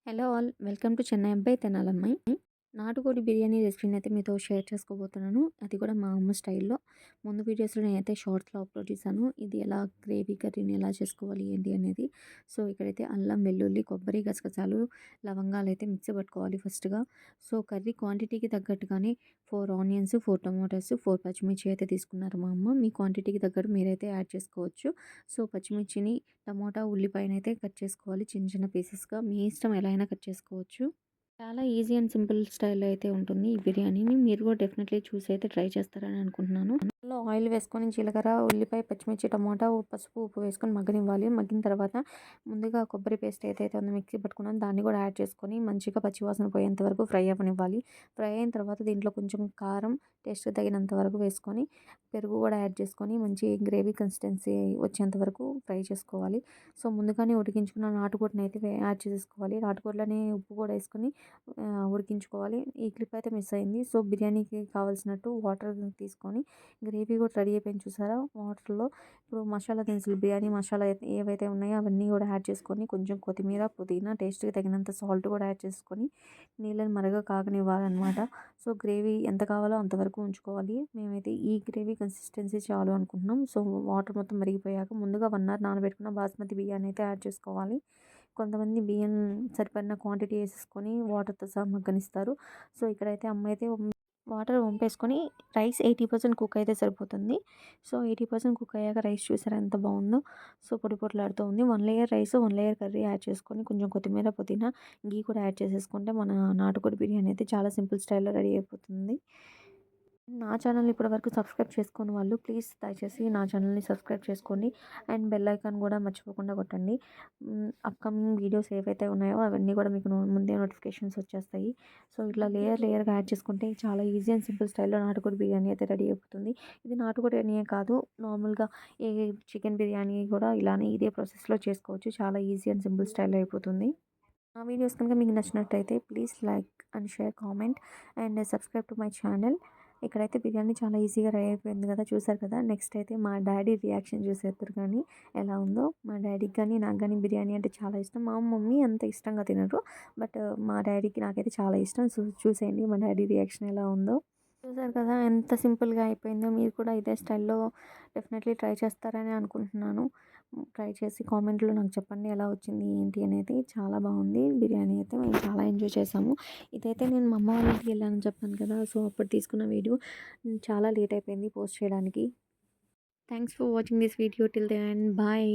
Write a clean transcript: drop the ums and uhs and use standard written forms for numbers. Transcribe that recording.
Hello all welcome to Chennai అబ్బాయి తెనాలమ్మాయి. నాటుకోడి బిర్యానీ రెసిపీని అయితే మీతో షేర్ చేసుకోబోతున్నాను. అది కూడా మా అమ్మ స్టైల్‌లో. ముందు వీడియోస్‌లో నేనైతే షార్ట్స్‌లో అప్లోడ్ చేశాను. ఇది ఎలా గ్రేవీ కర్రీని ఎలా చేసుకోవాలి ఏంటి అనేది. సో ఇక్కడైతే అల్లం, వెల్లుల్లి, కొబ్బరి, గసగసాలు, లవంగాలు అయితే మిక్సీ పట్టుకోవాలి ఫస్ట్‌గా. సో కర్రీ క్వాంటిటీకి తగ్గట్టుగానే 4 ఆనియన్స్, 4 టొమాటోస్, 4 పచ్చిమిర్చి అయితే తీసుకున్నారు మా అమ్మ. మీ క్వాంటిటీకి తగ్గట్టు మీరైతే యాడ్ చేసుకోవచ్చు. సో పచ్చిమిర్చిని, టమోటా, ఉల్లిపాయనైతే కట్ చేసుకోవాలి చిన్న చిన్న పీసెస్‌గా. మీ ఇష్టం ఎలా అయినా కట్ చేసుకోవచ్చు. చాలా ఈజీ అండ్ సింపుల్ స్టైల్‌లో అయితే ఉంటుంది ఈ బిర్యానీని. మీరు కూడా డెఫినెట్‌లీ చూసి అయితే ట్రై చేస్తారని అనుకుంటున్నాను. అందులో ఆయిల్ వేసుకొని జీలకర్ర, ఉల్లిపాయ, పచ్చిమిర్చి, టమాటా, పసుపు, ఉప్పు వేసుకొని మగ్గనివ్వాలి. మగ్గిన తర్వాత ముందుగా కొబ్బరి పేస్ట్ ఏదైతే ఉందో మిక్సీ పట్టుకున్నానో దాన్ని కూడా యాడ్ చేసుకొని మంచిగా పచ్చివాసన పోయేంత వరకు ఫ్రై అవ్వనివ్వాలి. ఫ్రై అయిన తర్వాత దీంట్లో కొంచెం కారం టేస్ట్‌కి తగినంత వరకు వేసుకొని పెరుగు కూడా యాడ్ చేసుకొని మంచి గ్రేవీ కన్సిస్టెన్సీ వచ్చేంత వరకు ఫ్రై చేసుకోవాలి. సో ముందుగానే ఉడికించుకున్న నాటుకోడిని అయితే యాడ్ చేసుకోవాలి. నాటుకోడిలోనే ఉప్పు కూడా వేసుకొని ఉడికించుకోవాలి. ఈ క్లిప్ అయితే మిస్ అయింది. సో బిర్యానీకి కావాల్సినట్టు వాటర్ తీసుకొని గ్రేవీ కూడా రెడీ అయిపోయింది చూసారా వాటర్‌లో. ఇప్పుడు మసాలా దినుసులు బిర్యానీ మసాలా ఏవైతే ఉన్నాయో అవన్నీ కూడా యాడ్ చేసుకొని కొంచెం కొత్తిమీర, పుదీనా, టేస్ట్‌కి తగినంత సాల్ట్ కూడా యాడ్ చేసుకొని నీళ్ళని కాగనివ్వాలన్నమాట. సో గ్రేవీ ఎంత కావాలో అంతవరకు ఉంచుకోవాలి. మేమైతే ఈ గ్రేవీ కన్సిస్టెన్సీ చాలు అనుకుంటున్నాం. సో వాటర్ మొత్తం మరిగిపోయాక ముందుగా 1 అవర్ నానబెట్టుకున్న బాస్మతి బియ్యాన్ని అయితే యాడ్ చేసుకోవాలి. కొంతమంది బియ్యం సరిపడిన క్వాంటిటీ వేసేసుకొని వాటర్‌తో సహా మగ్గనిస్తారు. సో ఇక్కడైతే అమ్మ అయితే వాటర్ వంపేసుకొని రైస్ 80% కుక్ అయితే సరిపోతుంది. సో 80% కుక్ అయ్యాక రైస్ చూసారా ఎంత బాగుందో. సో పొడి పొడిలాడుతూ ఉంది. 1 layer rice, 1 layer curry add చేసుకొని కొంచెం కొత్తిమీర, పుదీనా, ఘీ కూడా యాడ్ చేసేసుకుంటే మన నాటుకోడి బిర్యానీ అయితే చాలా సింపుల్ స్టైల్‌లో రెడీ అయిపోతుంది. నా ఛానల్‌ని ఇప్పటివరకు సబ్స్క్రైబ్ చేసుకోని వాళ్ళు ప్లీజ్ దయచేసి నా ఛానల్‌ని సబ్స్క్రైబ్ చేసుకోండి. అండ్ బెల్ ఐకాన్ కూడా మర్చిపోకుండా కొట్టండి. అప్‌కమింగ్ వీడియోస్ ఏవైతే ఉన్నాయో అవన్నీ కూడా మీకు ముందే నోటిఫికేషన్స్ వచ్చేస్తాయి. సో ఇట్లా లేయర్‌గా యాడ్ చేసుకుంటే చాలా ఈజీ అండ్ సింపుల్ స్టైల్‌లో నాటుకోడి బిర్యానీ అయితే రెడీ అయిపోతుంది. ఇది నాటుకోడి బిర్యానీయే కాదు, నార్మల్‌గా ఏ చికెన్ బిర్యానీ కూడా ఇలానే ఇదే ప్రాసెస్‌లో చేసుకోవచ్చు. చాలా ఈజీ అండ్ సింపుల్ స్టైల్‌లో అయిపోతుంది. నా వీడియోస్ కనుక మీకు నచ్చినట్టయితే please like and share, comment and subscribe to my channel. ఇక్కడైతే బిర్యానీ చాలా ఈజీగా రెడీ అయిపోయింది కదా, చూసారు కదా. నెక్స్ట్ అయితే మా డాడీ రియాక్షన్ చూసేద్దరు కానీ ఎలా ఉందో. మా డాడీకి కానీ నాకు కానీ బిర్యానీ అంటే చాలా ఇష్టం. మా మమ్మీ అంత ఇష్టంగా తినరు, బట్ మా డాడీకి నాకైతే చాలా ఇష్టం. సో చూసేయండి మా డాడీ రియాక్షన్ ఎలా ఉందో. చూసారు కదా ఎంత సింపుల్గా అయిపోయిందో. మీరు కూడా ఇదే స్టైల్లో డెఫినెట్లీ ట్రై చేస్తారని అనుకుంటున్నాను. ట్రై చేసి కామెంట్లో నాకు చెప్పండి ఎలా వచ్చింది ఏంటి అనేది. చాలా బాగుంది బిర్యానీ అయితే, మేము చాలా ఎంజాయ్ చేసాము. ఇదైతే నేను మా అమ్మ వాళ్ళ ఇంటికి వెళ్ళానని చెప్పాను కదా, సో అప్పుడు తీసుకున్న వీడియో. చాలా లేట్ అయిపోయింది పోస్ట్ చేయడానికి. Thanks for watching this video till then bye.